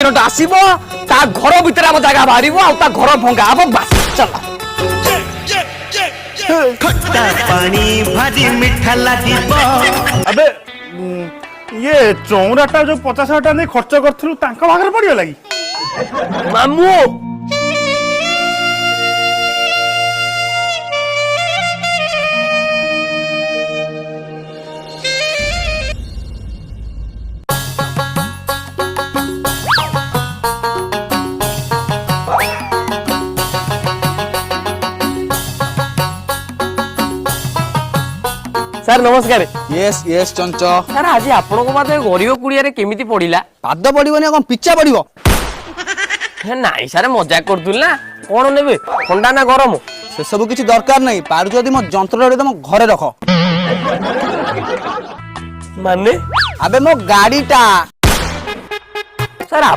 Agent ଆସିବ ତା ଘର ଭିତରେ ଆମ ଜାଗା ବାହାରିବ ଆଉ ତା ଘର ଭଙ୍ଗା ହବ ବାସ୍ ଚାଲ। ଖଟା ପାଣି ଭାରି ମିଠା ଲାଗିବ। ଆବେ ଇଏ ଚଉରାଟା ଯୋଉ 50,000 ଟଙ୍କା ଦେଇ ଖର୍ଚ୍ଚ କରିଥିଲୁ ତାଙ୍କ ପାଖରେ ପଡିଗଲା କି? ମାମୁଁ ସାର୍ ନମସ୍କାର। यस यस चंच ସାର୍ ଆଜି ଆପଣଙ୍କ ପାଦ ଗରିବ କୁଡ଼ିଆରେ କେମିତି ପଡ଼ିଲା? पाद पड़ोनी कौन पिचा पड़ो ନାଇଁ ସାର୍ ମଜାକ କରୁଥିଲି ନା। କଣ ନେବେ ଥଣ୍ଡା ନା ଗରମ? से सब किसी दरकार नहीं पार जदि मो जंत्र तुम घरे रख ମାନେ अबे मो गाड़ी टा